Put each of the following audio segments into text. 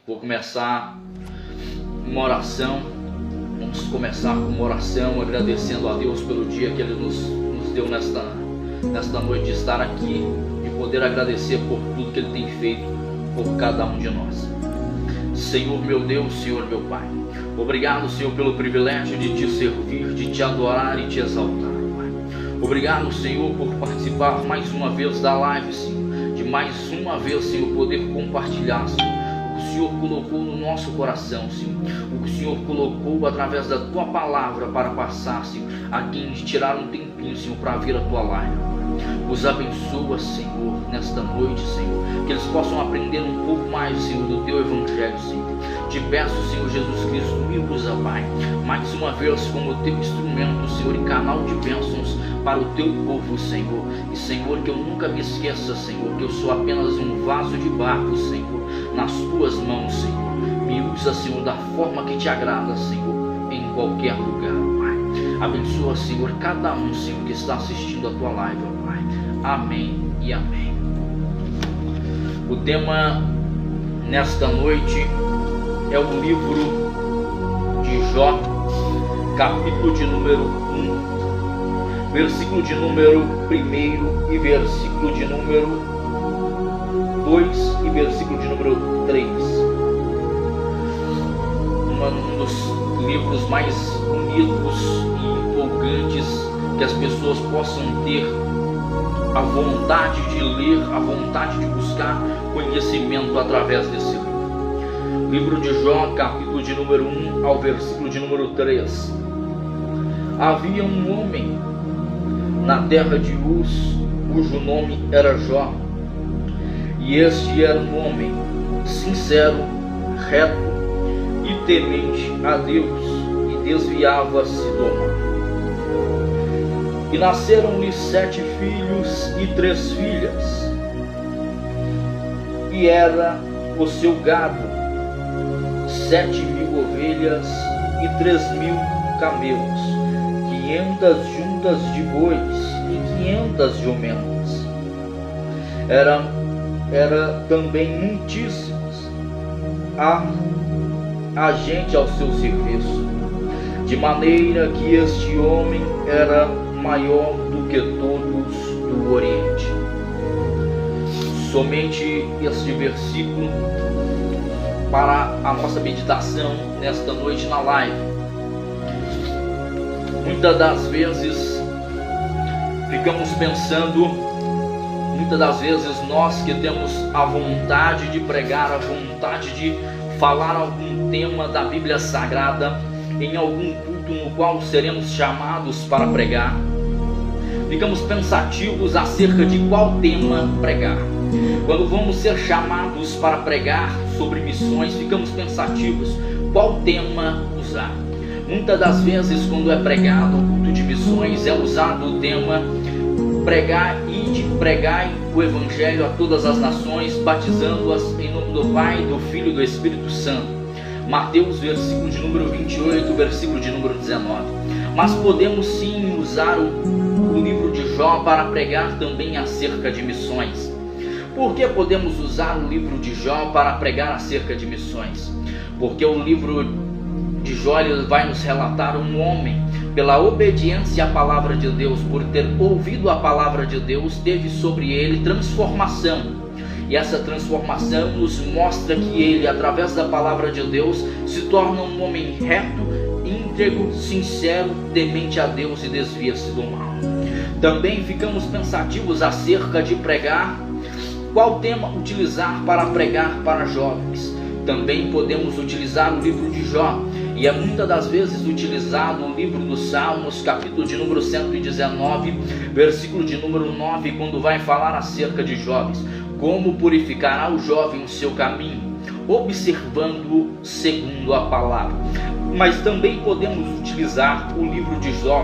Vou começar uma oração. Vamos começar com uma oração agradecendo a Deus pelo dia que Ele nos deu nesta noite de estar aqui, de poder agradecer por tudo que Ele tem feito por cada um de nós. Senhor meu Deus, Senhor meu Pai, obrigado, Senhor, pelo privilégio de Te servir, de Te adorar e Te exaltar, Pai. Obrigado, Senhor, por participar mais uma vez da live, Senhor, de mais uma vez, Senhor, poder compartilhar, Senhor, o que o Senhor colocou no nosso coração, Senhor, o que o Senhor colocou através da Tua palavra para passar, Senhor, a quem tirar um tempinho, Senhor, para vir a Tua live. Os abençoa, Senhor, nesta noite, Senhor, que eles possam aprender um pouco mais, Senhor, do Teu Evangelho, Senhor. Te peço, Senhor Jesus Cristo, me usa, Pai, mais uma vez como Teu instrumento, Senhor, e canal de bênçãos para o Teu povo, Senhor. E, Senhor, que eu nunca me esqueça, Senhor, que eu sou apenas um vaso de barro, Senhor, nas Tuas mãos, Senhor. Me usa, Senhor, da forma que Te agrada, Senhor, em qualquer lugar, Pai. Abençoa, Senhor, cada um, Senhor, que está assistindo a Tua live, Pai. Amém e amém. O tema nesta noite é o livro de Jó, capítulo de número 1, versículo de número 1 e versículo de número 2 e versículo de número 3. Um dos livros mais bonitos e empolgantes que as pessoas possam ter a vontade de ler, a vontade de buscar conhecimento através desse livro. Livro de Jó, capítulo de número 1 ao versículo de número 3. Havia um homem na terra de Uz, cujo nome era Jó, e este era um homem sincero, reto e temente a Deus, e desviava-se do mal. E nasceram-lhe 7 filhos e 3 filhas, e era o seu gado 7.000 ovelhas e 3.000 camelos, 500 juntas de bois e 500 jumentas. Era também muitíssimos a gente ao seu serviço, de maneira que este homem era maior do que todos do Oriente. Somente este versículo para a nossa meditação nesta noite na live. Muitas das vezes ficamos pensando, muitas das vezes nós que temos a vontade de pregar, a vontade de falar algum tema da Bíblia Sagrada em algum culto no qual seremos chamados para pregar, ficamos pensativos acerca de qual tema pregar. Quando vamos ser chamados para pregar sobre missões, ficamos pensativos qual tema usar. Muitas das vezes, quando é pregado o culto de missões, é usado o tema pregar o Evangelho a todas as nações, batizando-as em nome do Pai, do Filho e do Espírito Santo. Mateus, versículo de número 28, versículo de número 19. Mas podemos sim usar o livro de Jó para pregar também acerca de missões. Por que podemos usar o livro de Jó para pregar acerca de missões? Porque o livro de Jó vai nos relatar um homem, pela obediência à palavra de Deus, por ter ouvido a palavra de Deus, teve sobre ele transformação. E essa transformação nos mostra que ele, através da palavra de Deus, se torna um homem reto, íntegro, sincero, temente a Deus e desvia-se do mal. Também ficamos pensativos acerca de pregar, qual tema utilizar para pregar para jovens. Também podemos utilizar o livro de Jó, e é muitas das vezes utilizado o livro dos Salmos, capítulo de número 119, versículo de número 9, quando vai falar acerca de jovens. Como purificará o jovem o seu caminho, observando segundo a palavra. Mas também podemos utilizar o livro de Jó,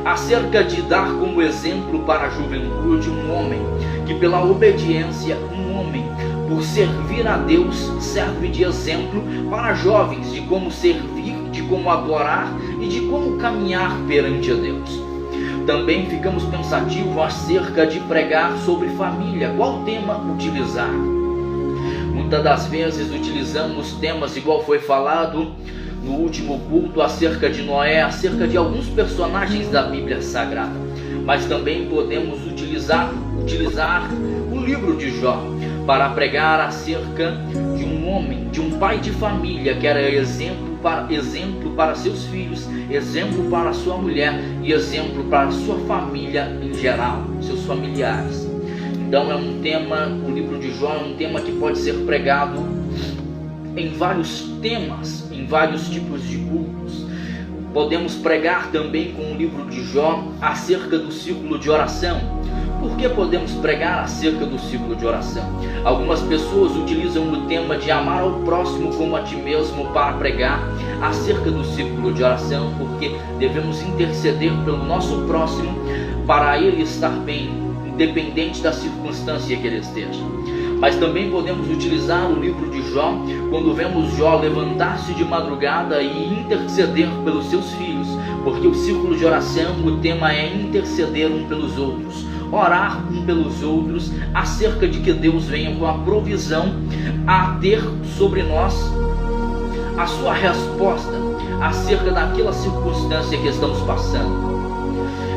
acerca de dar como exemplo para a juventude um homem que pela obediência, por servir a Deus, serve de exemplo para jovens de como servir, de como adorar e de como caminhar perante a Deus. Também ficamos pensativos acerca de pregar sobre família. Qual tema utilizar? Muitas das vezes utilizamos temas igual foi falado no último culto acerca de Noé, acerca de alguns personagens da Bíblia Sagrada, mas também podemos utilizar o livro de Jó para pregar acerca de um homem, de um pai de família que era exemplo para seus filhos, exemplo para sua mulher e exemplo para sua família em geral, seus familiares. Então é um tema, o livro de Jó é um tema que pode ser pregado em vários temas, em vários tipos de cultos. Podemos pregar também com o livro de Jó acerca do círculo de oração. Por que podemos pregar acerca do círculo de oração? Algumas pessoas utilizam o tema de amar ao próximo como a ti mesmo para pregar acerca do círculo de oração, porque devemos interceder pelo nosso próximo para ele estar bem, independente da circunstância que ele esteja. Mas também podemos utilizar o livro de Jó quando vemos Jó levantar-se de madrugada e interceder pelos seus filhos, porque o círculo de oração, o tema é interceder um pelos outros, orar um pelos outros, acerca de que Deus venha com a provisão a ter sobre nós a sua resposta acerca daquela circunstância que estamos passando.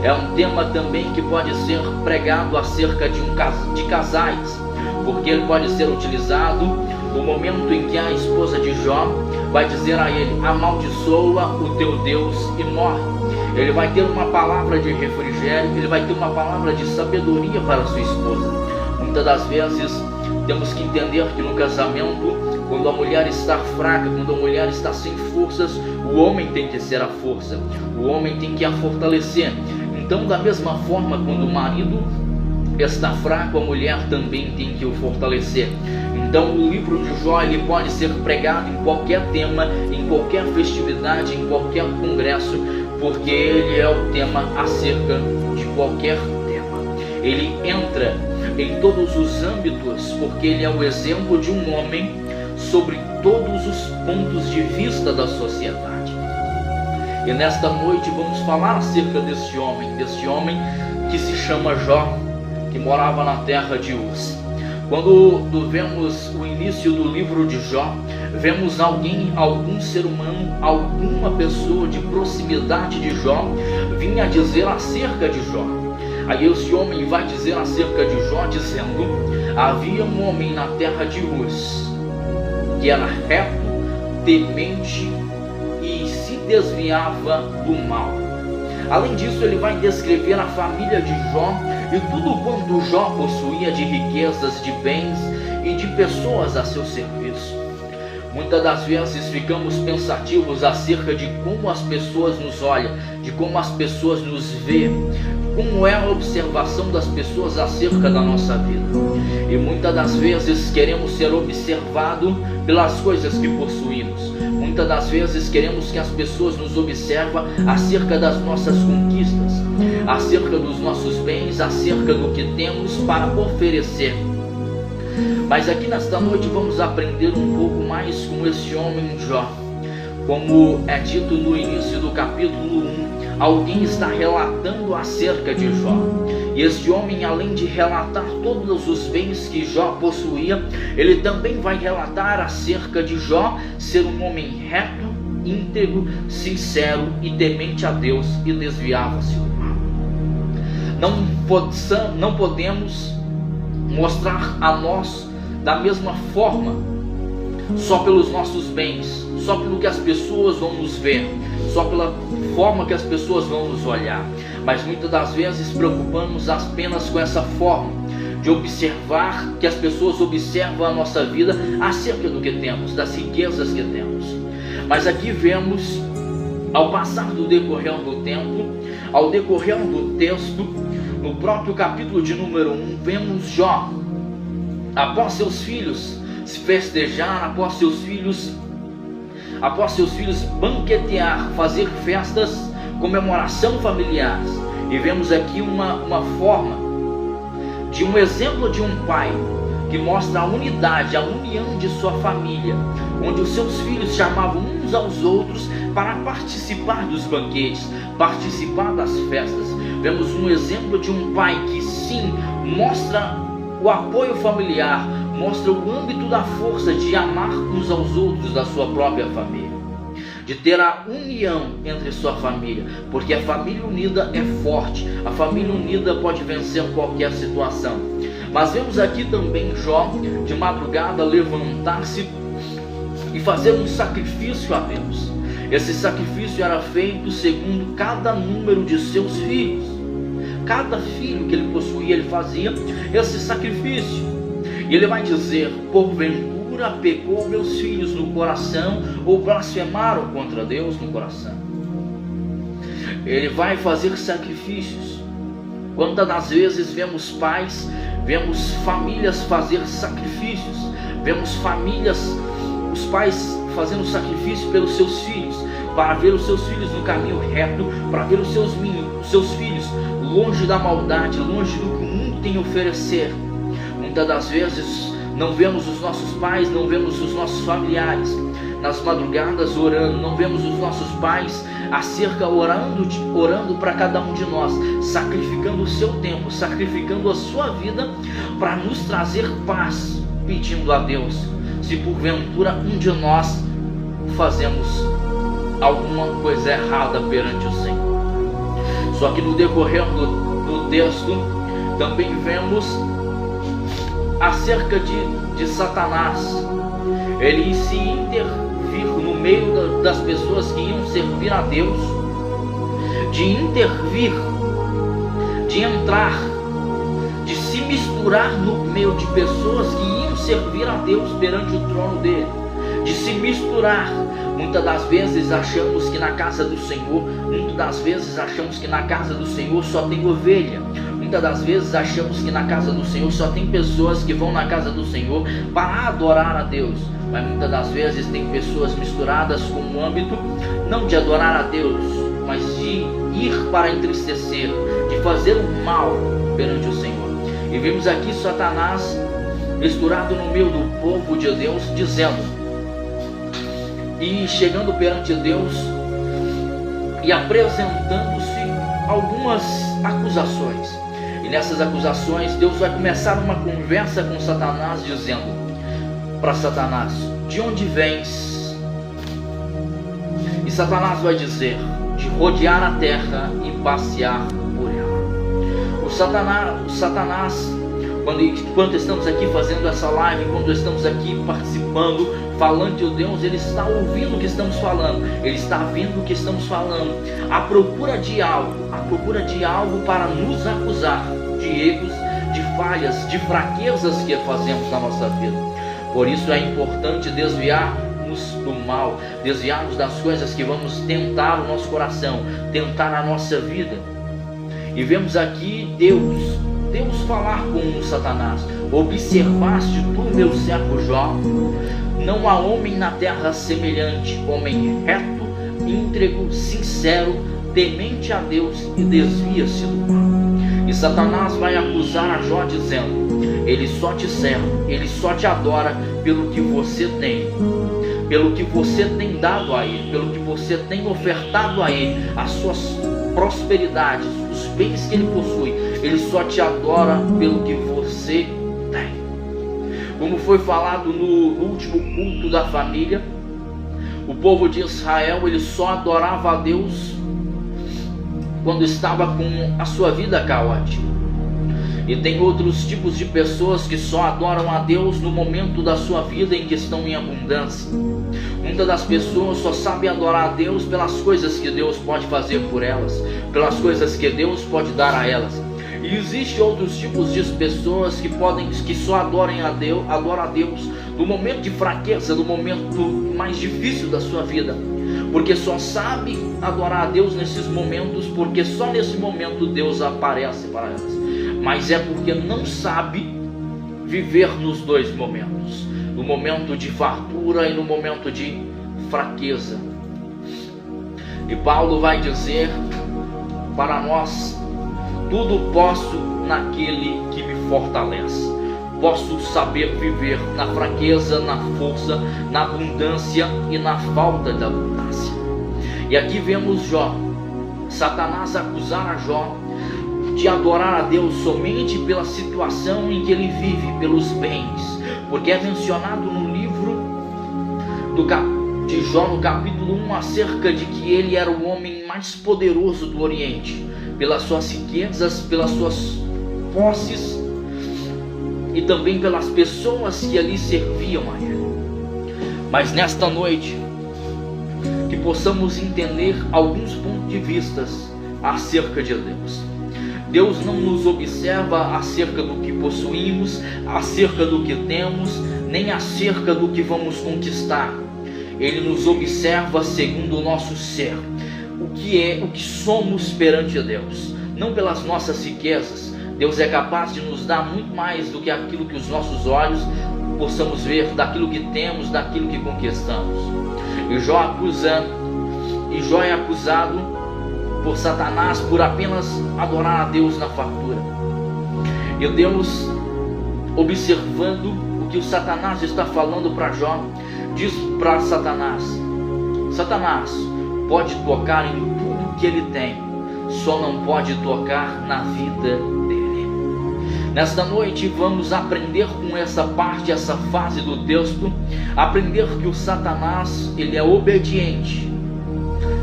É um tema também que pode ser pregado acerca de casais, porque ele pode ser utilizado no momento em que a esposa de Jó vai dizer a ele: amaldiçoa o teu Deus e morre. Ele vai ter uma palavra de refrigério, ele vai ter uma palavra de sabedoria para sua esposa. Muitas das vezes temos que entender que no casamento, quando a mulher está fraca, quando a mulher está sem forças, o homem tem que ser a força, o homem tem que a fortalecer. Então, da mesma forma, quando o marido está fraco, a mulher também tem que o fortalecer. Então o livro de Jó ele pode ser pregado em qualquer tema, em qualquer festividade, em qualquer congresso, porque ele é o tema acerca de qualquer tema. Ele entra em todos os âmbitos, porque ele é o exemplo de um homem sobre todos os pontos de vista da sociedade. E nesta noite vamos falar acerca deste homem que se chama Jó, que morava na terra de Uz. Quando vemos o início do livro de Jó, vemos algum ser humano, alguma pessoa de proximidade de Jó vinha dizer acerca de Jó. Aí esse homem vai dizer acerca de Jó dizendo: havia um homem na terra de Uz que era reto, temente e se desviava do mal. Além disso, ele vai descrever a família de Jó e tudo quanto Jó possuía de riquezas, de bens e de pessoas a seu serviço. Muitas das vezes ficamos pensativos acerca de como as pessoas nos olham, de como as pessoas nos veem, como é a observação das pessoas acerca da nossa vida. E muitas das vezes queremos ser observados pelas coisas que possuímos. Muitas das vezes queremos que as pessoas nos observem acerca das nossas conquistas, acerca dos nossos bens, acerca do que temos para oferecer. Mas aqui nesta noite vamos aprender um pouco mais com esse homem Jó. Como é dito no início do capítulo 1, alguém está relatando acerca de Jó. E este homem, além de relatar todos os bens que Jó possuía, ele também vai relatar acerca de Jó ser um homem reto, íntegro, sincero e temente a Deus e desviava-se do mal. Não podemos mostrar a nós da mesma forma, só pelos nossos bens, só pelo que as pessoas vão nos ver, só pela forma que as pessoas vão nos olhar, mas muitas das vezes preocupamos apenas com essa forma de observar, que as pessoas observam a nossa vida acerca do que temos, das riquezas que temos. Mas aqui vemos, ao passar do decorrer do tempo, ao decorrer do texto, no próprio capítulo de número 1, vemos Jó, após seus filhos se festejar, após seus filhos banquetear, fazer festas, comemoração familiares. E vemos aqui uma forma de um exemplo de um pai que mostra a unidade, a união de sua família, onde os seus filhos chamavam uns aos outros para participar dos banquetes, participar das festas. Vemos um exemplo de um pai que sim mostra o apoio familiar, mostra o âmbito da força de amar uns aos outros da sua própria família, de ter a união entre sua família, porque a família unida é forte, a família unida pode vencer qualquer situação. Mas vemos aqui também Jó de madrugada levantar-se e fazer um sacrifício a Deus. Esse sacrifício era feito segundo cada número de seus filhos. Cada filho que ele possuía, ele fazia esse sacrifício. E ele vai dizer: porventura pecou meus filhos no coração, ou blasfemaram contra Deus no coração. Ele vai fazer sacrifícios. Quantas das vezes vemos pais, vemos famílias fazer sacrifícios, vemos famílias, os pais fazendo sacrifício pelos seus filhos, para ver os seus filhos no caminho reto, para ver os seus filhos longe da maldade, longe do que o mundo tem a oferecer. Muitas das vezes não vemos os nossos pais, não vemos os nossos familiares nas madrugadas orando, não vemos os nossos pais orando para cada um de nós, sacrificando o seu tempo, sacrificando a sua vida para nos trazer paz, pedindo a Deus, se porventura um de nós fazemos alguma coisa errada perante o Senhor. Só que no decorrer do texto também vemos acerca de Satanás, ele se intervir no meio das pessoas que iam servir a Deus, de intervir, de entrar, de se misturar no meio de pessoas que iam servir a Deus perante o trono dele, de se misturar. Muitas das vezes achamos que na casa do Senhor, só tem ovelha. Muitas das vezes achamos que na casa do Senhor só tem pessoas que vão na casa do Senhor para adorar a Deus. Mas muitas das vezes tem pessoas misturadas com o âmbito não de adorar a Deus, mas de ir para entristecer, de fazer o mal perante o Senhor. E vemos aqui Satanás misturado no meio do povo de Deus, dizendo, e chegando perante Deus e apresentando-se algumas acusações. E nessas acusações Deus vai começar uma conversa com Satanás, dizendo para Satanás: de onde vens? E Satanás vai dizer: de rodear a terra e passear por ela. O Satanás, quando estamos aqui fazendo essa live, quando estamos aqui participando, falando de Deus, ele está ouvindo o que estamos falando, ele está vendo o que estamos falando, à procura de algo para nos acusar de erros, de falhas, de fraquezas que fazemos na nossa vida. Por isso é importante desviarmos do mal, desviarmos das coisas que vamos tentar o nosso coração, tentar a nossa vida. E vemos aqui Deus falar com Satanás: observaste tu, meu servo Jó? Não há homem na terra semelhante, homem reto, íntegro, sincero, temente a Deus e desvia-se do mal. E Satanás vai acusar a Jó dizendo: ele só te serve, ele só te adora pelo que você tem, pelo que você tem dado a ele, pelo que você tem ofertado a ele, as suas prosperidades, os bens que ele possui. Ele só te adora pelo que você tem. Como foi falado no último culto da família, o povo de Israel, ele só adorava a Deus quando estava com a sua vida caótica. E tem outros tipos de pessoas que só adoram a Deus no momento da sua vida em que estão em abundância. Muitas das pessoas só sabem adorar a Deus pelas coisas que Deus pode fazer por elas, pelas coisas que Deus pode dar a elas. E existem outros tipos de pessoas que só adoram a Deus no momento de fraqueza, no momento mais difícil da sua vida, porque só sabe adorar a Deus nesses momentos, porque só nesse momento Deus aparece para elas. Mas é porque não sabe viver nos dois momentos, no momento de fartura e no momento de fraqueza. E Paulo vai dizer para nós: tudo posso naquele que me fortalece. Posso saber viver na fraqueza, na força, na abundância e na falta de abundância. E aqui vemos Jó, Satanás acusar a Jó de adorar a Deus somente pela situação em que ele vive, pelos bens, porque é mencionado no livro de Jó, no capítulo 1, acerca de que ele era o homem mais poderoso do Oriente, pelas suas riquezas, pelas suas posses e também pelas pessoas que ali serviam a ele. Mas nesta noite, que possamos entender alguns pontos de vista acerca de Deus. Deus não nos observa acerca do que possuímos, acerca do que temos, nem acerca do que vamos conquistar. Ele nos observa segundo o nosso ser, o que somos perante a Deus, não pelas nossas riquezas. Deus é capaz de nos dar muito mais do que aquilo que os nossos olhos possamos ver, daquilo que temos, daquilo que conquistamos. E Jó é acusado por Satanás por apenas adorar a Deus na fartura. E Deus, observando o que o Satanás está falando para Jó, diz para Satanás: Satanás pode tocar em tudo que ele tem, só não pode tocar na vida dele. Nesta noite vamos aprender com essa parte, essa fase do texto, aprender que o Satanás, ele é obediente,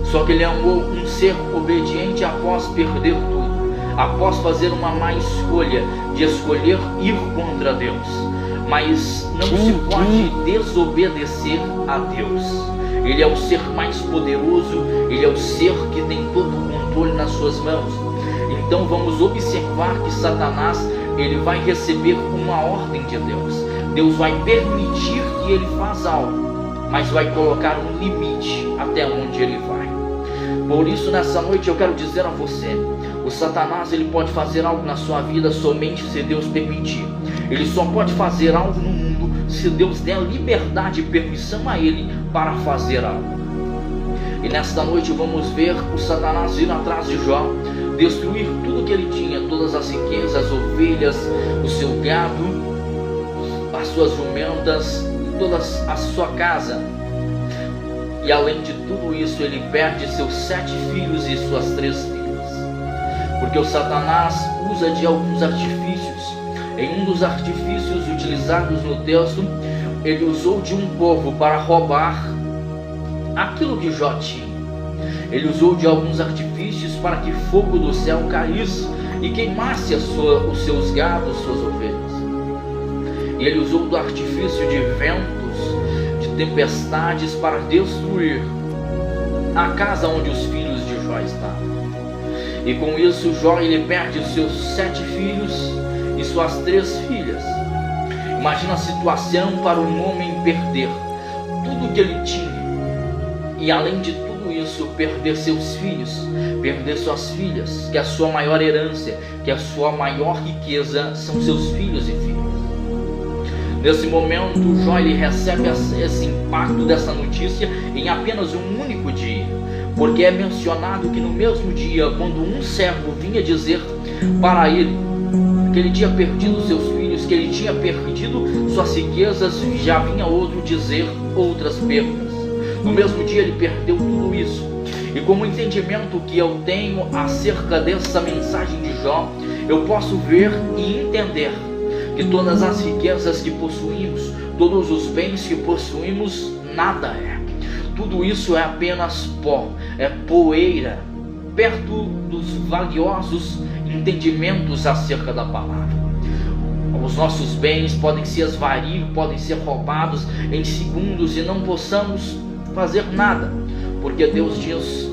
só que ele é um ser obediente após perder tudo, após fazer uma má escolha, de escolher ir contra Deus. Mas não se pode desobedecer a Deus. Ele é o ser mais poderoso, ele é o ser que tem todo o controle nas suas mãos. Então vamos observar que Satanás, ele vai receber uma ordem de Deus. Deus vai permitir que ele faça algo, mas vai colocar um limite até onde ele vai. Por isso, nessa noite eu quero dizer a você: o Satanás, ele pode fazer algo na sua vida somente se Deus permitir. Ele só pode fazer algo no mundo se Deus der liberdade e permissão a ele para fazer algo. E nesta noite vamos ver o Satanás ir atrás de Jó, destruir tudo que ele tinha, todas as riquezas, as ovelhas, o seu gado, as suas jumentas, toda a sua casa. E além de tudo isso, ele perde seus 7 filhos e suas 3 filhas. Porque o Satanás usa de alguns artifícios. Em um dos artifícios utilizados no texto, ele usou de um povo para roubar aquilo que Jó tinha. Ele usou de alguns artifícios para que fogo do céu caísse e queimasse os seus gados, suas ovelhas. E ele usou do artifício de ventos, de tempestades, para destruir a casa onde os filhos de Jó estavam. E com isso Jó, ele perde os seus 7 filhos e suas 3 filhas. Imagina a situação para um homem perder tudo que ele tinha, e além de tudo isso, perder seus filhos, perder suas filhas, que é a sua maior herança, que é a sua maior riqueza, são seus filhos e filhas. Nesse momento, Jó, ele recebe esse impacto dessa notícia em apenas um único dia, porque é mencionado que no mesmo dia, quando um servo vinha dizer para ele que ele tinha perdido seus filhos, que ele tinha perdido suas riquezas, já vinha outro dizer outras perdas. No mesmo dia ele perdeu tudo isso. E como o entendimento que eu tenho acerca dessa mensagem de Jó, eu posso ver e entender que todas as riquezas que possuímos, todos os bens que possuímos, nada é. Tudo isso é apenas pó, é poeira, perto dos valiosos entendimentos acerca da palavra. Os nossos bens podem se esvair, podem ser roubados em segundos e não possamos fazer nada, porque Deus diz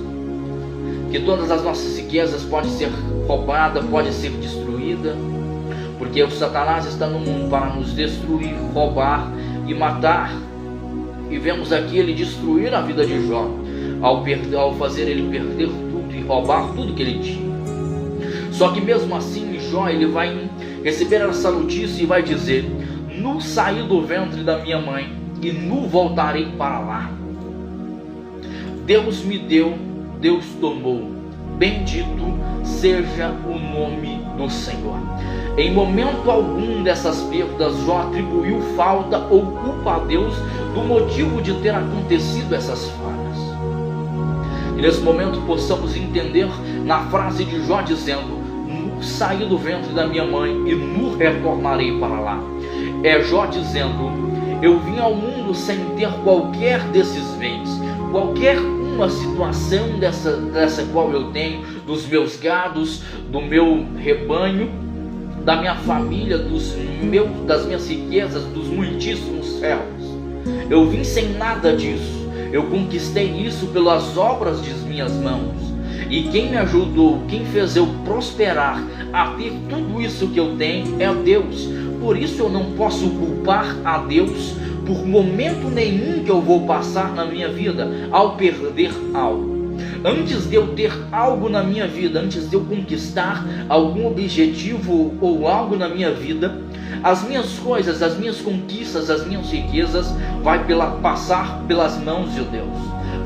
que todas as nossas riquezas podem ser roubadas, podem ser destruídas, porque o Satanás está no mundo para nos destruir, roubar e matar. E vemos aqui ele destruir a vida de Jó, ao fazer ele perder tudo e roubar tudo que ele tinha. Só que mesmo assim Jó, ele vai receber essa notícia e vai dizer: nu saí do ventre da minha mãe e nu voltarei para lá. Deus me deu, Deus tomou, bendito seja o nome do Senhor. Em momento algum dessas perdas, Jó atribuiu falta ou culpa a Deus do motivo de ter acontecido essas falhas. E nesse momento possamos entender na frase de Jó dizendo: nu saí do ventre da minha mãe e nu retornarei para lá. É Jó dizendo: eu vim ao mundo sem ter qualquer desses bens, qualquer uma situação dessa qual eu tenho, dos meus gados, do meu rebanho, da minha família, das minhas riquezas, dos muitíssimos servos. Eu vim sem nada disso. Eu conquistei isso pelas obras de minhas mãos. E quem me ajudou, quem fez eu prosperar a ter tudo isso que eu tenho é Deus. Por isso eu não posso culpar a Deus por momento nenhum que eu vou passar na minha vida ao perder algo. Antes de eu ter algo na minha vida, antes de eu conquistar algum objetivo ou algo na minha vida, as minhas coisas, as minhas conquistas, as minhas riquezas vai passar pelas mãos de Deus.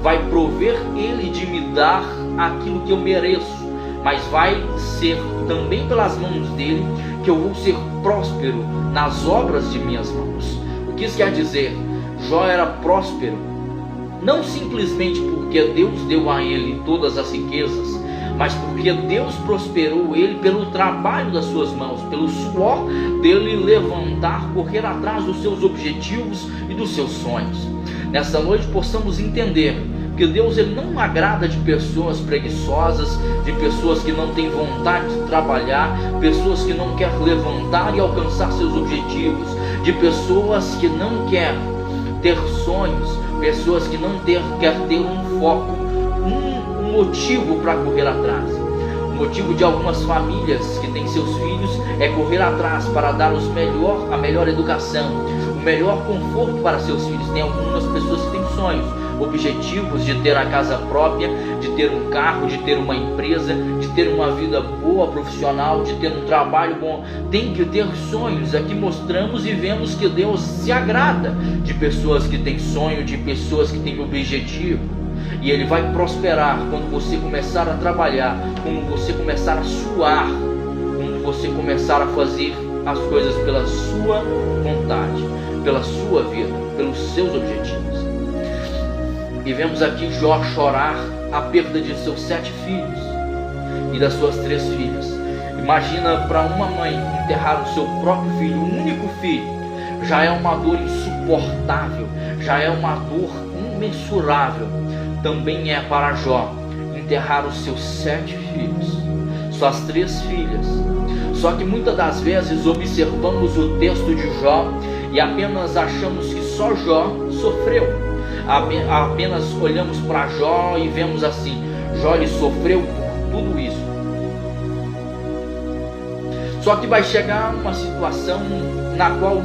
Vai prover Ele de me dar aquilo que eu mereço, mas vai ser também pelas mãos dele que eu vou ser próspero nas obras de minhas mãos. O que isso quer dizer? Jó era próspero não simplesmente porque Deus deu a ele todas as riquezas, mas porque Deus prosperou ele pelo trabalho das suas mãos, pelo suor dele levantar, correr atrás dos seus objetivos e dos seus sonhos. Nessa noite possamos entender que Deus ele não agrada de pessoas preguiçosas, de pessoas que não têm vontade de trabalhar, pessoas que não querem levantar e alcançar seus objetivos, de pessoas que não querem ter sonhos, pessoas que não querem ter um foco, um motivo para correr atrás. O motivo de algumas famílias que têm seus filhos é correr atrás para dar a melhor educação, o melhor conforto para seus filhos. Tem algumas pessoas que têm sonhos, objetivos de ter a casa própria, de ter um carro, de ter uma empresa, de ter uma vida boa profissional, de ter um trabalho bom. Tem que ter sonhos. Aqui mostramos e vemos que Deus se agrada de pessoas que têm sonho, de pessoas que têm objetivo. E Ele vai prosperar quando você começar a trabalhar, quando você começar a suar, quando você começar a fazer as coisas pela sua vontade, pela sua vida, pelos seus objetivos. E vemos aqui Jó chorar a perda de seus 7 filhos e das suas 3 filhas. Imagina para uma mãe enterrar o seu próprio filho, o único filho, já é uma dor insuportável, já é uma dor imensurável. Também é para Jó enterrar os seus 7 filhos, suas 3 filhas. Só que muitas das vezes observamos o texto de Jó e apenas achamos que só Jó sofreu. Apenas olhamos para Jó e vemos assim: Jó ele sofreu por tudo isso. Só que vai chegar uma situação na qual,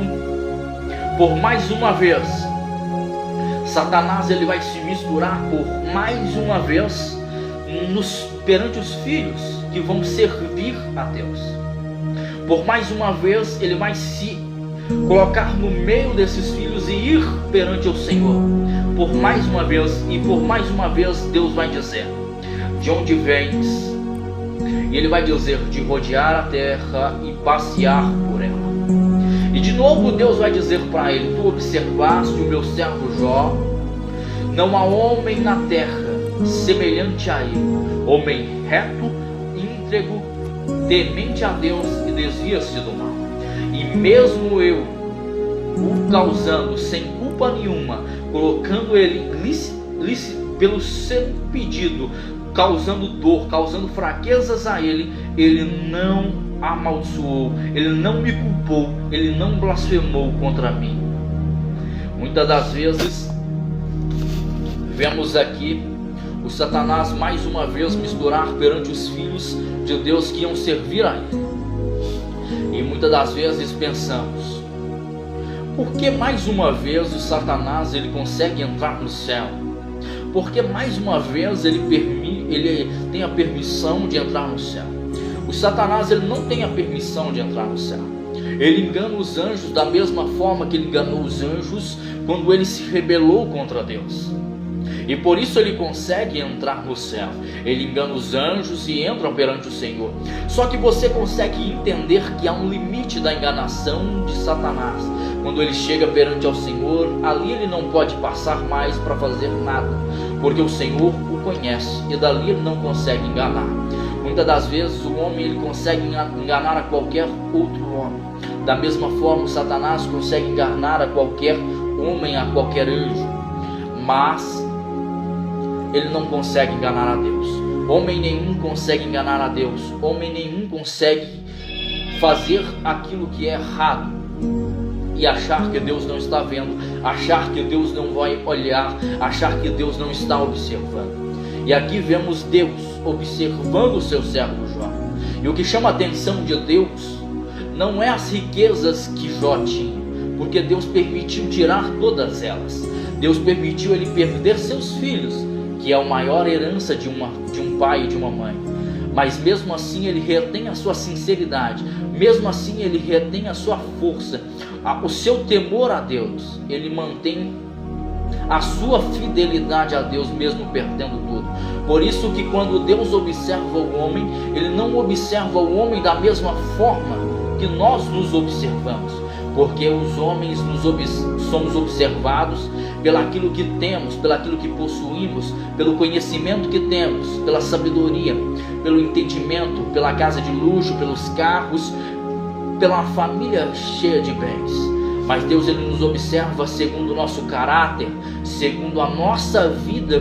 por mais uma vez, Satanás ele vai se misturar por mais uma vez perante os filhos que vão servir a Deus. Por mais uma vez ele vai se colocar no meio desses filhos e ir perante o Senhor. Por mais uma vez Deus vai dizer: de onde vens? E ele vai dizer: de rodear a terra e passear por ela. E de novo Deus vai dizer para ele: tu observaste o meu servo Jó? Não há homem na terra semelhante a ele, homem reto, íntegro, temente a Deus e desvia-se do mal. E mesmo eu o causando sem culpa nenhuma, colocando ele pelo seu pedido, causando dor, causando fraquezas a ele, ele não amaldiçoou, ele não me culpou, ele não blasfemou contra mim. Muitas das vezes vemos aqui o Satanás mais uma vez misturar perante os filhos de Deus que iam servir a ele. E muitas das vezes pensamos: por que mais uma vez o Satanás ele consegue entrar no céu? Por que mais uma vez ele tem a permissão de entrar no céu? O Satanás ele não tem a permissão de entrar no céu. Ele engana os anjos da mesma forma que ele enganou os anjos quando ele se rebelou contra Deus. E por isso ele consegue entrar no céu. Ele engana os anjos e entra perante o Senhor. Só que você consegue entender que há um limite da enganação de Satanás. Quando ele chega perante ao Senhor, ali ele não pode passar mais para fazer nada, porque o Senhor o conhece e dali ele não consegue enganar. Muitas das vezes o homem ele consegue enganar a qualquer outro homem, Da mesma forma, o Satanás consegue enganar a qualquer homem, a qualquer anjo, mas ele não consegue enganar a Deus. Homem nenhum consegue enganar a Deus. Homem nenhum consegue fazer aquilo que é errado e achar que Deus não está vendo, achar que Deus não vai olhar, achar que Deus não está observando. E aqui vemos Deus observando o seu servo Jó. E o que chama a atenção de Deus não é as riquezas que Jó tinha, porque Deus permitiu tirar todas elas. Deus permitiu ele perder seus filhos, que é a maior herança de um pai e de uma mãe. Mas mesmo assim ele retém a sua sinceridade, mesmo assim ele retém a sua força, o seu temor a Deus. Ele mantém a sua fidelidade a Deus mesmo perdendo tudo. Por isso que quando Deus observa o homem, ele não observa o homem da mesma forma que nós nos observamos, porque os homens somos observados pelaquilo que temos, pelaquilo que possuímos, pelo conhecimento que temos, pela sabedoria, pelo entendimento, pela casa de luxo, pelos carros, pela família cheia de bens. Mas Deus ele nos observa segundo o nosso caráter, segundo a nossa vida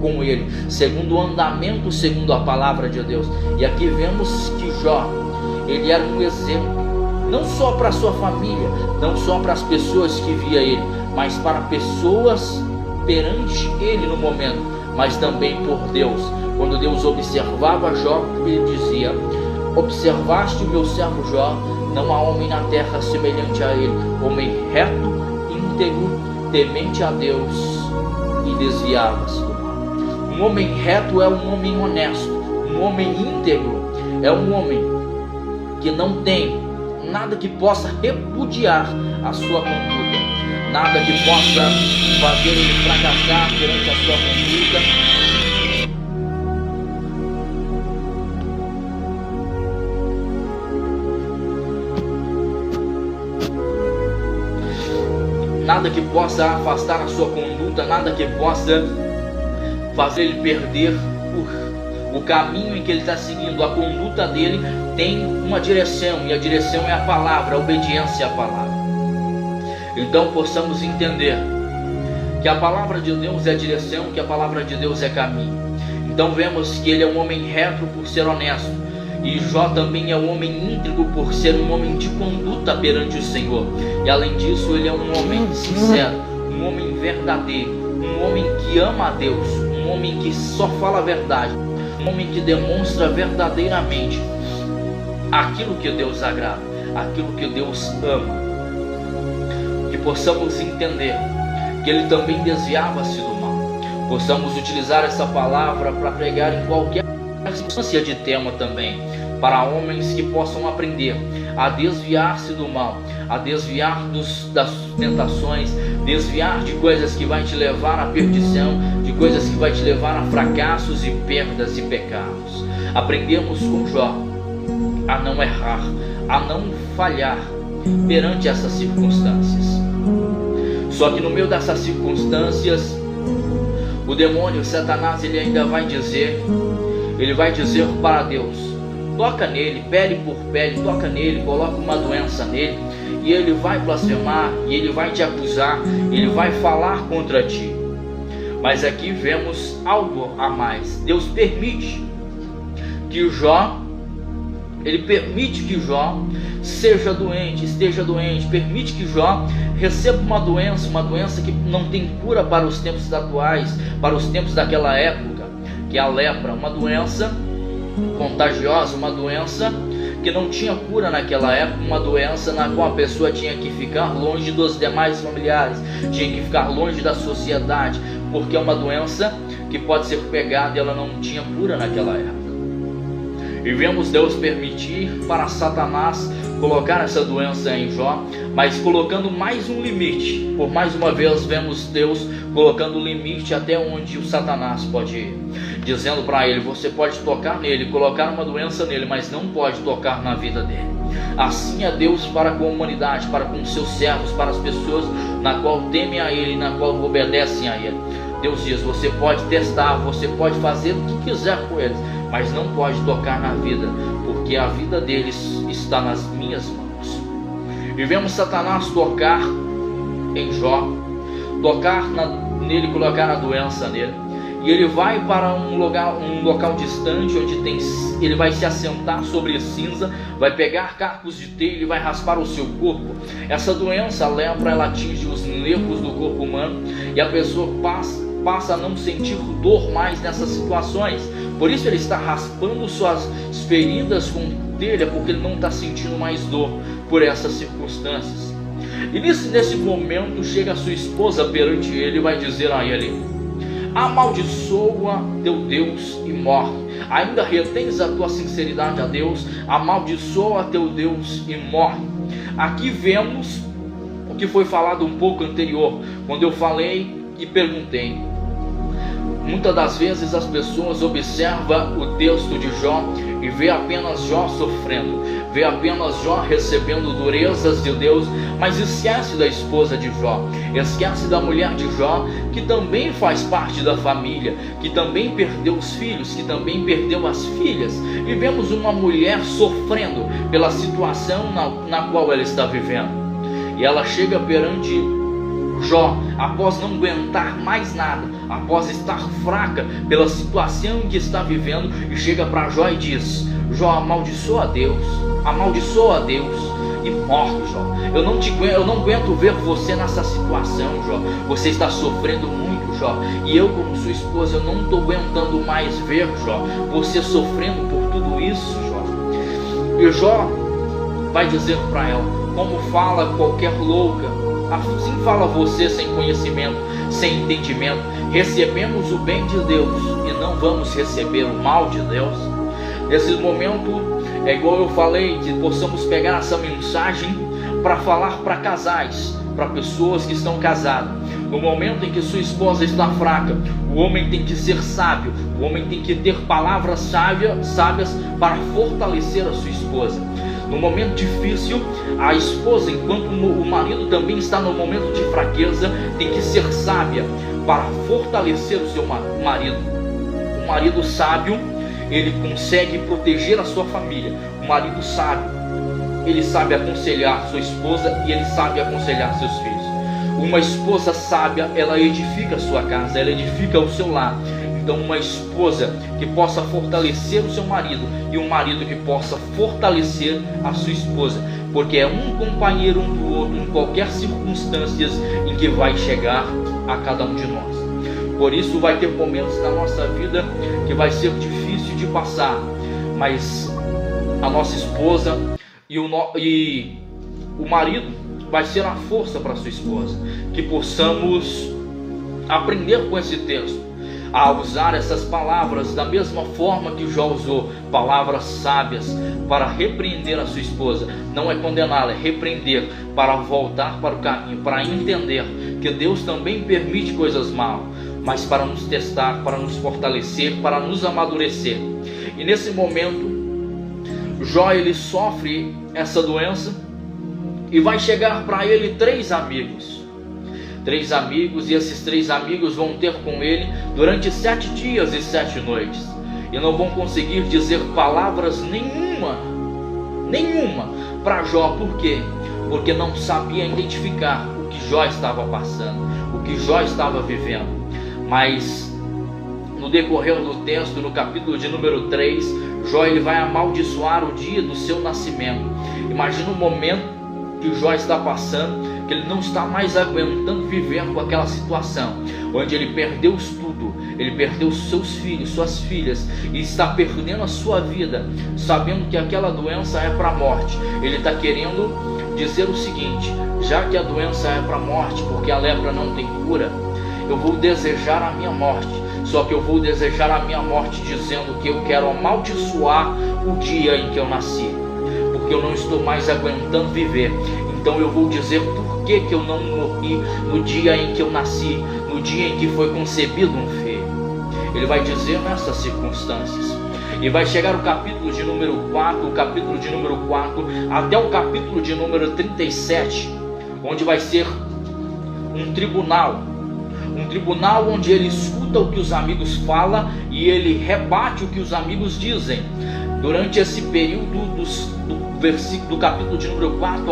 com Ele, segundo o andamento, segundo a palavra de Deus. E aqui vemos que Jó, ele era um exemplo, não só para a sua família, não só para as pessoas que via ele, mas para pessoas perante ele no momento, mas também por Deus. Quando Deus observava Jó, ele dizia: observaste o meu servo Jó, não há homem na terra semelhante a ele, homem reto, íntegro, temente a Deus e desviava-se do mal. Um homem reto é um homem honesto, um homem íntegro é um homem que não tem nada que possa repudiar a sua conduta, nada que possa fazer ele fracassar perante a sua conduta. Nada que possa afastar a sua conduta, nada que possa fazer ele perder o caminho em que ele está seguindo. A conduta dele tem uma direção, e a direção é a palavra, a obediência à palavra. Então possamos entender que a palavra de Deus é a direção, que a palavra de Deus é caminho. Então vemos que ele é um homem reto por ser honesto, e Jó também é um homem íntegro por ser um homem de conduta perante o Senhor. E além disso, ele é um homem sincero, um homem verdadeiro, um homem que ama a Deus, um homem que só fala a verdade, um homem que demonstra verdadeiramente aquilo que Deus agrada, aquilo que Deus ama. Que possamos entender que ele também desviava-se do mal. Possamos utilizar essa palavra para pregar em qualquer circunstância de tema também, para homens que possam aprender a desviar-se do mal, a desviar das tentações, desviar de coisas que vai te levar à perdição, de coisas que vai te levar a fracassos e perdas e pecados. Aprendemos com Jó a não errar, a não falhar perante essas circunstâncias. Só que no meio dessas circunstâncias, o demônio, Satanás, ele ainda vai dizer, ele vai dizer para Deus: toca nele, pele por pele, toca nele, coloca uma doença nele, e ele vai blasfemar, e ele vai te acusar, ele vai falar contra ti. Mas aqui vemos algo a mais. Deus permite que Jó, ele permite que Jó seja doente, esteja doente, permite que Jó receba uma doença que não tem cura para os tempos atuais, para os tempos daquela época, que é a lepra, uma doença contagiosa, uma doença que não tinha cura naquela época, uma doença na qual a pessoa tinha que ficar longe dos demais familiares, tinha que ficar longe da sociedade, porque é uma doença que pode ser pegada e ela não tinha cura naquela época. E vemos Deus permitir para Satanás colocar essa doença em Jó, mas colocando mais um limite. Por mais uma vez vemos Deus colocando um limite até onde o Satanás pode ir, dizendo para ele: você pode tocar nele, colocar uma doença nele, mas não pode tocar na vida dele. Assim é Deus para com a humanidade, para com os seus servos, para as pessoas na qual temem a Ele, na qual obedecem a Ele. Deus diz: você pode testar, você pode fazer o que quiser com eles, mas não pode tocar na vida, porque a vida deles está nas minhas mãos. E vemos Satanás tocar em Jó, tocar nele, colocar a doença nele. E ele vai para um local distante, onde ele vai se assentar sobre cinza, vai pegar cacos de telha e vai raspar o seu corpo. Essa doença, a lepra, ela atinge os nervos do corpo humano, e a pessoa passa a não sentir dor mais nessas situações. Por isso ele está raspando suas feridas com telha, porque ele não está sentindo mais dor por essas circunstâncias. E nesse momento chega a sua esposa perante ele e vai dizer a ele: amaldiçoa teu Deus e morre. Ainda retens a tua sinceridade a Deus? Amaldiçoa teu Deus e morre. Aqui vemos o que foi falado um pouco anterior, quando eu falei e perguntei. Muitas das vezes as pessoas observam o texto de Jó e vê apenas Jó sofrendo, vê apenas Jó recebendo durezas de Deus, mas esquece da esposa de Jó, esquece da mulher de Jó, que também faz parte da família, que também perdeu os filhos, que também perdeu as filhas. E vemos uma mulher sofrendo pela situação na qual ela está vivendo. E ela chega perante Jó, após não aguentar mais nada, após estar fraca pela situação em que está vivendo, e chega para Jó e diz: Jó, amaldiçoa a Deus e morre, Jó. Eu não aguento ver você nessa situação, Jó. Você está sofrendo muito, Jó, e eu, como sua esposa, eu não estou aguentando mais ver, Jó, você sofrendo por tudo isso, Jó. E Jó vai dizer para ela, como fala qualquer louca, assim fala você sem conhecimento, sem entendimento. Recebemos o bem de Deus e não vamos receber o mal de Deus. Nesse momento, é igual eu falei, que possamos pegar essa mensagem para falar para casais, para pessoas que estão casadas. No momento em que sua esposa está fraca, o homem tem que ser sábio, o homem tem que ter palavras sábias para fortalecer a sua esposa. No momento difícil, a esposa, enquanto o marido também está no momento de fraqueza, tem que ser sábia para fortalecer o seu marido. O marido sábio, ele consegue proteger a sua família. O marido sábio, ele sabe aconselhar sua esposa e ele sabe aconselhar seus filhos. Uma esposa sábia, ela edifica a sua casa, ela edifica o seu lar. Então, uma esposa que possa fortalecer o seu marido e um marido que possa fortalecer a sua esposa, porque é um companheiro um do outro em qualquer circunstância em que vai chegar a cada um de nós. Por isso vai ter momentos na nossa vida que vai ser difícil de passar, mas a nossa esposa e o marido vai ser a força para a sua esposa. Que possamos aprender com esse texto a usar essas palavras da mesma forma que Jó usou, palavras sábias para repreender a sua esposa. Não é condená-la, é repreender, para voltar para o caminho, para entender que Deus também permite coisas mal, mas para nos testar, para nos fortalecer, para nos amadurecer. E nesse momento, Jó, ele sofre essa doença e vai chegar para ele 3 amigos, e esses 3 amigos vão ter com ele durante 7 dias e 7 noites, e não vão conseguir dizer palavras nenhuma para Jó. Por quê? Porque não sabia identificar o que Jó estava passando, o que Jó estava vivendo. Mas no decorrer do texto, no capítulo de número 3, Jó, ele vai amaldiçoar o dia do seu nascimento. Imagina o momento que Jó está passando, que ele não está mais aguentando viver com aquela situação, onde ele perdeu tudo, ele perdeu seus filhos, suas filhas, e está perdendo a sua vida, sabendo que aquela doença é para a morte. Ele está querendo dizer o seguinte: já que a doença é para a morte, porque a lepra não tem cura, eu vou desejar a minha morte. Só que eu vou desejar a minha morte dizendo que eu quero amaldiçoar o dia em que eu nasci, porque eu não estou mais aguentando viver. Então eu vou dizer por que eu não morri no dia em que eu nasci, no dia em que foi concebido um filho. Ele vai dizer nessas circunstâncias. E vai chegar o capítulo de número 4, até o capítulo de número 37, onde vai ser um tribunal onde ele escuta o que os amigos falam e ele rebate o que os amigos dizem. Durante esse período do capítulo de número 4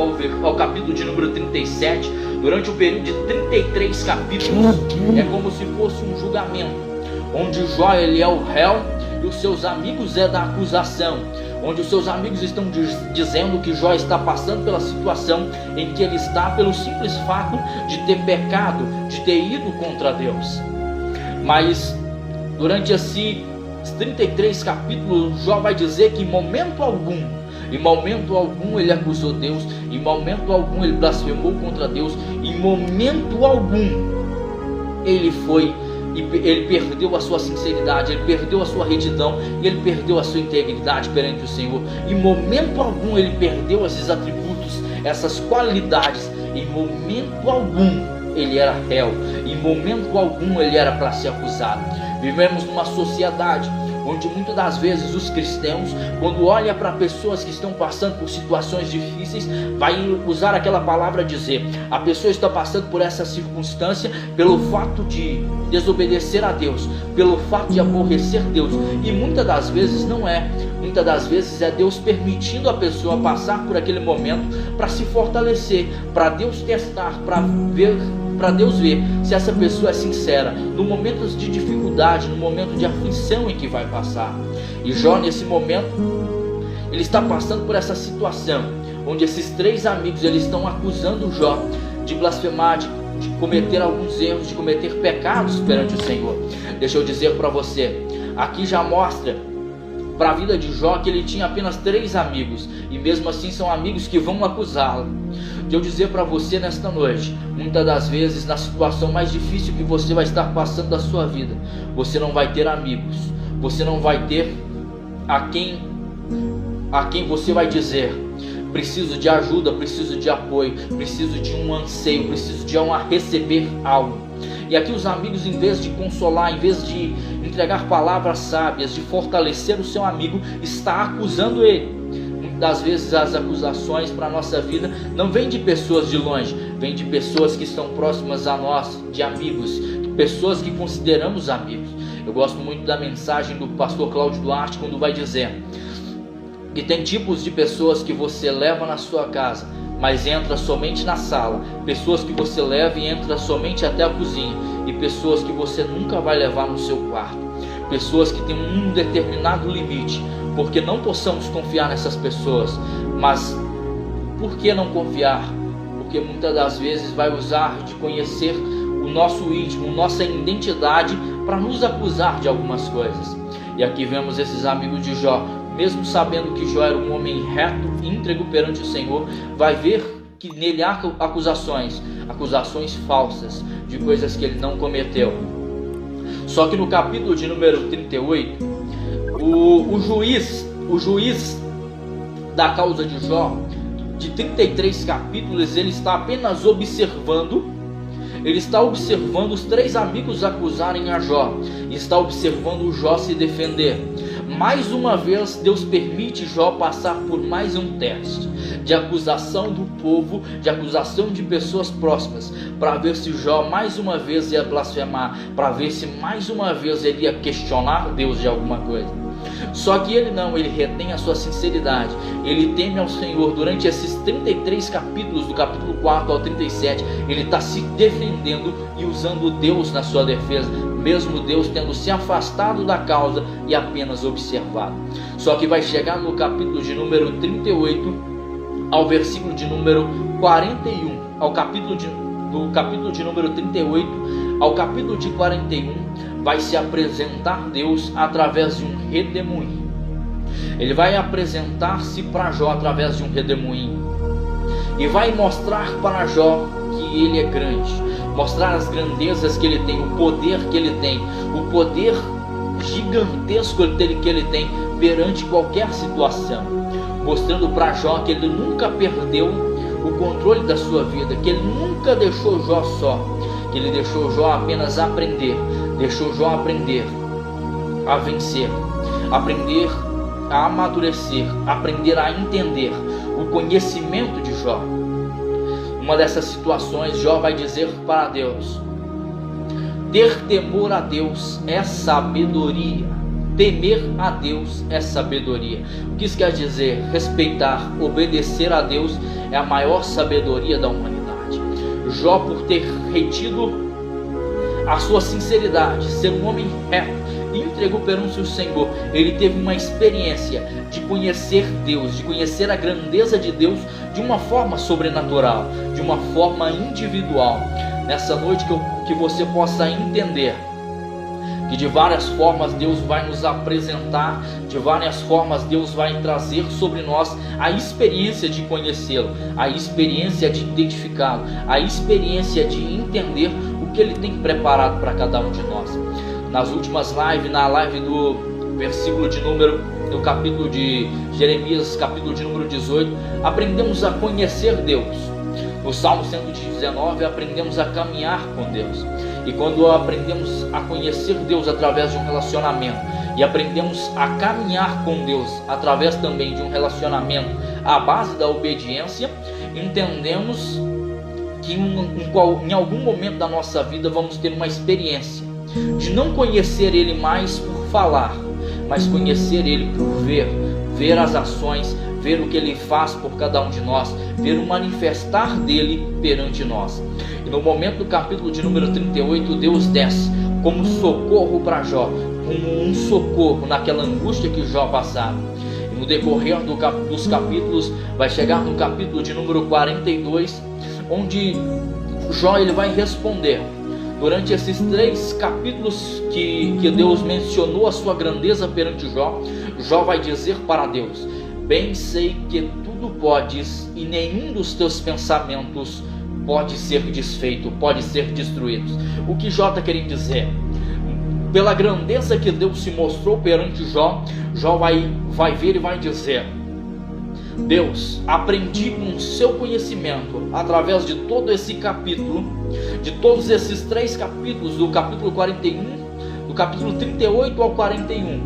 ao capítulo de número 37, durante o período de 33 capítulos, é como se fosse um julgamento, onde Jó ele é o réu e os seus amigos é da acusação, onde os seus amigos estão dizendo que Jó está passando pela situação em que ele está pelo simples fato de ter pecado, de ter ido contra Deus. Mas durante esses 33 capítulos, Jó vai dizer que em momento algum ele acusou Deus, em momento algum ele blasfemou contra Deus, em momento algum ele perdeu a sua sinceridade, ele perdeu a sua retidão e ele perdeu a sua integridade perante o Senhor. Em momento algum ele perdeu esses atributos, essas qualidades. Em momento algum ele era réu, em momento algum ele era para ser acusado. Vivemos numa sociedade onde muitas das vezes os cristãos, quando olham para pessoas que estão passando por situações difíceis, vai usar aquela palavra dizer: a pessoa está passando por essa circunstância pelo fato de desobedecer a Deus, pelo fato de aborrecer Deus. E muitas das vezes não é. Muitas das vezes é Deus permitindo a pessoa passar por aquele momento para se fortalecer, para Deus testar, para Deus ver se essa pessoa é sincera no momento de dificuldade, no momento de aflição em que vai passar. E Jó, nesse momento, ele está passando por essa situação onde esses 3 amigos eles estão acusando Jó de blasfemar, de cometer alguns erros, de cometer pecados perante o Senhor. Deixa eu dizer para você, aqui já mostra para a vida de Jó que ele tinha apenas 3 amigos, e mesmo assim são amigos que vão acusá-lo. Deixa eu dizer para você nesta noite, muitas das vezes na situação mais difícil que você vai estar passando da sua vida, você não vai ter amigos, você não vai ter a quem você vai dizer: preciso de ajuda, preciso de apoio, preciso de um anseio, preciso de receber algo. E aqui os amigos, em vez de consolar, em vez de entregar palavras sábias, de fortalecer o seu amigo, está acusando ele. Muitas das vezes as acusações para a nossa vida não vêm de pessoas de longe, vêm de pessoas que estão próximas a nós, de amigos, de pessoas que consideramos amigos. Eu gosto muito da mensagem do pastor Cláudio Duarte, quando vai dizer que tem tipos de pessoas que você leva na sua casa, mas entra somente na sala, pessoas que você leva e entra somente até a cozinha, e pessoas que você nunca vai levar no seu quarto, pessoas que têm um determinado limite. Porque não possamos confiar nessas pessoas, mas por que não confiar? Porque muitas das vezes vai usar de conhecer o nosso íntimo, nossa identidade, para nos acusar de algumas coisas. E aqui vemos esses amigos de Jó, mesmo sabendo que Jó era um homem reto, íntegro perante o Senhor, vai ver que nele há acusações falsas, de coisas que ele não cometeu. Só que no capítulo de número 38, o juiz da causa de Jó, de 33 capítulos, ele está apenas observando os 3 amigos acusarem a Jó, e está observando o Jó se defender. Mais uma vez Deus permite Jó passar por mais um teste de acusação do povo, de acusação de pessoas próximas, para ver se Jó mais uma vez ia blasfemar, para ver se mais uma vez ele ia questionar Deus de alguma coisa. Só que ele não, ele retém a sua sinceridade, ele teme ao Senhor. Durante esses 33 capítulos, do capítulo 4 ao 37, ele está se defendendo e usando Deus na sua defesa, mesmo Deus tendo se afastado da causa e apenas observado. Só que vai chegar no capítulo de número 38 ao versículo de número 41, do capítulo de número 38 ao capítulo de 41, vai se apresentar Deus através de um redemoinho. Ele vai apresentar-se para Jó através de um redemoinho e vai mostrar para Jó que ele é grande, mostrar as grandezas que ele tem, o poder que ele tem, o poder gigantesco que ele tem perante qualquer situação, mostrando para Jó que ele nunca perdeu o controle da sua vida, que ele nunca deixou Jó só, que ele deixou Jó apenas aprender, deixou Jó aprender a vencer, aprender a amadurecer, aprender a entender o conhecimento de Jó. Uma dessas situações, Jó vai dizer para Deus: ter temor a Deus é sabedoria. Temer a Deus é sabedoria. O que isso quer dizer? Respeitar, obedecer a Deus é a maior sabedoria da humanidade. Jó, por ter retido a sua sinceridade, ser um homem reto, e entregou perante o Senhor, ele teve uma experiência de conhecer Deus, de conhecer a grandeza de Deus de uma forma sobrenatural, de uma forma individual. Nessa noite que você possa entender que de várias formas Deus vai nos apresentar, de várias formas Deus vai trazer sobre nós a experiência de conhecê-lo, a experiência de identificá-lo, a experiência de entender o que Ele tem preparado para cada um de nós. Nas últimas lives, na live do versículo de número, do capítulo de Jeremias, capítulo de número 18, aprendemos a conhecer Deus. No Salmo 119, aprendemos a caminhar com Deus. E quando aprendemos a conhecer Deus através de um relacionamento, e aprendemos a caminhar com Deus através também de um relacionamento à base da obediência, entendemos que em algum momento da nossa vida vamos ter uma experiência de não conhecer Ele mais por falar, mas conhecer Ele por ver as ações, ver o que Ele faz por cada um de nós, ver o manifestar dEle perante nós. E no momento do capítulo de número 38, Deus desce como socorro para Jó, como um socorro naquela angústia que Jó passava. E no decorrer dos capítulos, vai chegar no capítulo de número 42, onde Jó ele vai responder. Durante esses 3 capítulos que Deus mencionou a sua grandeza perante Jó, Jó vai dizer para Deus: bem sei que tudo podes e nenhum dos teus pensamentos pode ser desfeito, pode ser destruído. O que Jó está querendo dizer? Pela grandeza que Deus se mostrou perante Jó, Jó vai ver e vai dizer: Deus, aprendi com o seu conhecimento, através de todo esse capítulo, de todos esses 3 capítulos, do capítulo 41, do capítulo 38 ao 41,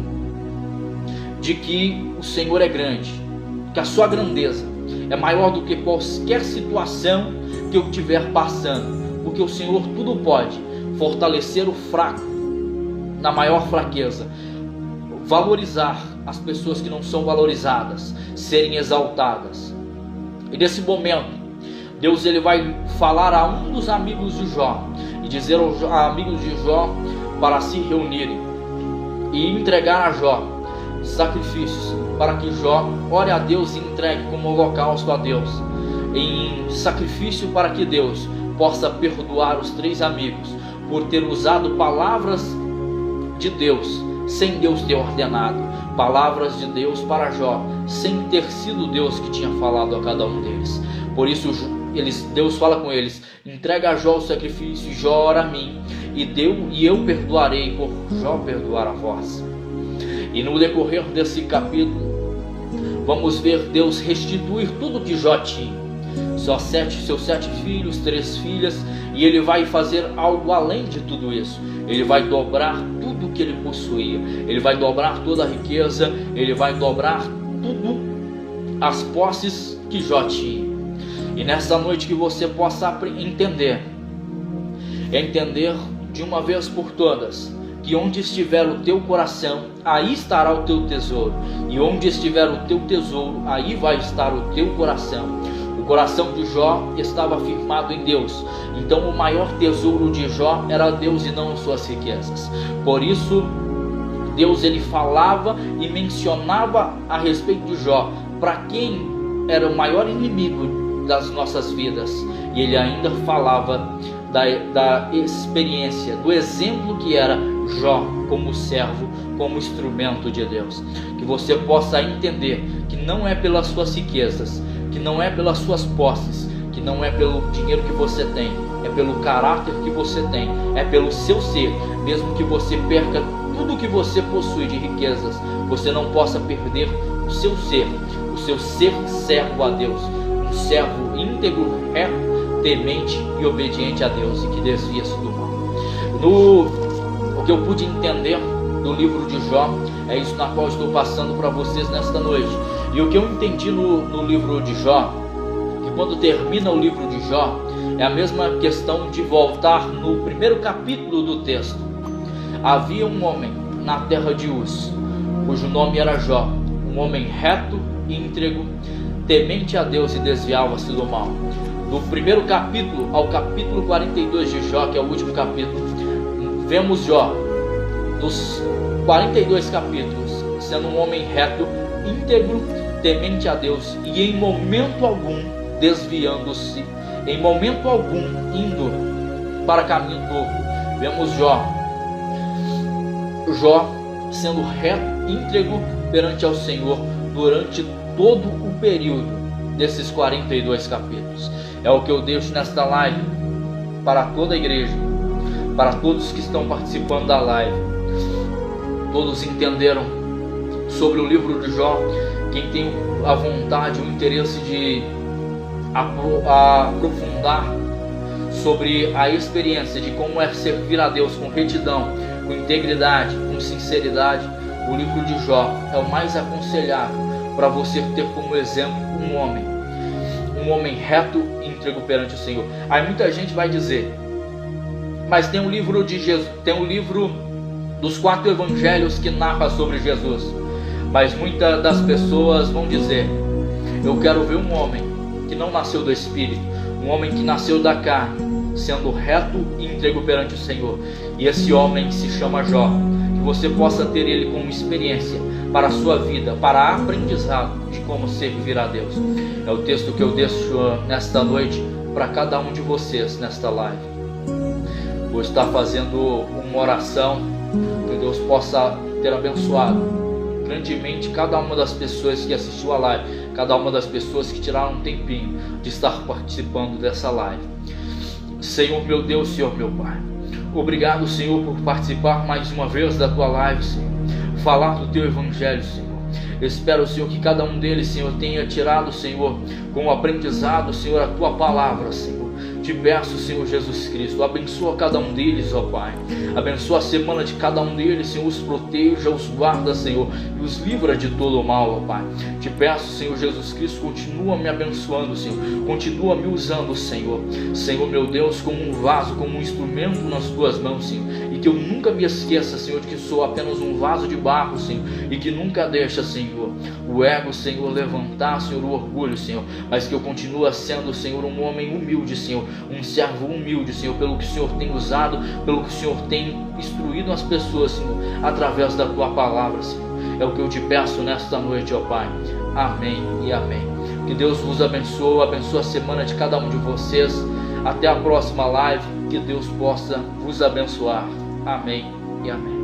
de que o Senhor é grande, que a sua grandeza é maior do que qualquer situação que eu estiver passando, porque o Senhor tudo pode, fortalecer o fraco na maior fraqueza, valorizar as pessoas que não são valorizadas, serem exaltadas. E nesse momento, Deus ele vai falar a um dos amigos de Jó e dizer aos amigos de Jó para se reunirem e entregar a Jó sacrifícios, para que Jó ore a Deus e entregue como holocausto a Deus, em sacrifício, para que Deus possa perdoar os 3 amigos por ter usado palavras de Deus sem Deus ter ordenado, palavras de Deus para Jó sem ter sido Deus que tinha falado a cada um deles. Por isso Deus fala com eles: entrega a Jó o sacrifício, e Jó ora a mim, e eu perdoarei por Jó perdoar a vós. E no decorrer desse capítulo vamos ver Deus restituir tudo que Jó tinha, seus 7 filhos, 3 filhas, e ele vai fazer algo além de tudo isso. Ele vai dobrar tudo que ele possuía, ele vai dobrar toda a riqueza, ele vai dobrar tudo as posses que Jó tinha. E nessa noite que você possa entender de uma vez por todas, que onde estiver o teu coração, aí estará o teu tesouro, e onde estiver o teu tesouro, aí vai estar o teu coração. O coração de Jó estava firmado em Deus, então o maior tesouro de Jó era Deus e não suas riquezas. Por isso Deus ele falava e mencionava a respeito de Jó para quem era o maior inimigo das nossas vidas, e ele ainda falava da experiência, do exemplo que era Jó como servo, como instrumento de Deus. Que você possa entender que não é pelas suas riquezas, que não é pelas suas posses, que não é pelo dinheiro que você tem, é pelo caráter que você tem, é pelo seu ser. Mesmo que você perca tudo que você possui de riquezas, você não possa perder o seu ser servo a Deus, um servo íntegro, reto, temente e obediente a Deus, e que desvia-se do mal. O que eu pude entender do livro de Jó é isso na qual estou passando para vocês nesta noite. E o que eu entendi no livro de Jó, que quando termina o livro de Jó, é a mesma questão de voltar no primeiro capítulo do texto. Havia um homem na terra de Uz, cujo nome era Jó, um homem reto e íntegro, temente a Deus e desviava-se do mal. Do primeiro capítulo ao capítulo 42 de Jó, que é o último capítulo, vemos Jó, dos 42 capítulos, sendo um homem reto, íntegro, temente a Deus e em momento algum desviando-se, em momento algum indo para caminho torto. Vemos Jó sendo reto, íntegro perante ao Senhor durante todo o período desses 42 capítulos. É o que eu deixo nesta live para toda a igreja, para todos que estão participando da live. Todos entenderam sobre o livro de Jó. Quem tem a vontade, o interesse de aprofundar sobre a experiência de como é servir a Deus com retidão, com integridade, com sinceridade, o livro de Jó é o mais aconselhável para você ter como exemplo um homem reto e íntegro perante o Senhor. Aí muita gente vai dizer, mas tem um livro de Jesus, tem um livro dos 4 evangelhos que narra sobre Jesus. Mas muitas das pessoas vão dizer, eu quero ver um homem que não nasceu do Espírito, um homem que nasceu da carne, sendo reto e íntegro perante o Senhor. E esse homem se chama Jó. Que você possa ter ele como experiência para a sua vida, para aprendizado de como servir a Deus. É o texto que eu deixo nesta noite para cada um de vocês nesta live. Vou estar fazendo uma oração, que Deus possa ter abençoado grandemente cada uma das pessoas que assistiu a live, cada uma das pessoas que tiraram um tempinho de estar participando dessa live. Senhor meu Deus, Senhor meu Pai, obrigado, Senhor, por participar mais uma vez da Tua live, Senhor, falar do Teu Evangelho, Senhor. Eu espero, Senhor, que cada um deles, Senhor, tenha tirado, Senhor, como aprendizado, Senhor, a Tua palavra, Senhor. Te peço, Senhor Jesus Cristo, abençoa cada um deles, ó Pai. Abençoa a semana de cada um deles, Senhor, os proteja, os guarda, Senhor, e os livra de todo o mal, ó Pai. Te peço, Senhor Jesus Cristo, continua me abençoando, Senhor. Continua me usando, Senhor. Senhor, meu Deus, como um vaso, como um instrumento nas Tuas mãos, Senhor. E que eu nunca me esqueça, Senhor, de que sou apenas um vaso de barro, Senhor. E que nunca deixa, Senhor, o ego, Senhor, levantar, Senhor, o orgulho, Senhor. Mas que eu continue sendo, Senhor, um homem humilde, Senhor. Um servo humilde, Senhor, pelo que o Senhor tem usado, pelo que o Senhor tem instruído as pessoas, Senhor, através da Tua palavra, Senhor. É o que eu te peço nesta noite, ó Pai. Amém e amém. Que Deus vos abençoe, abençoe a semana de cada um de vocês. Até a próxima live. Que Deus possa vos abençoar. Amém e amém.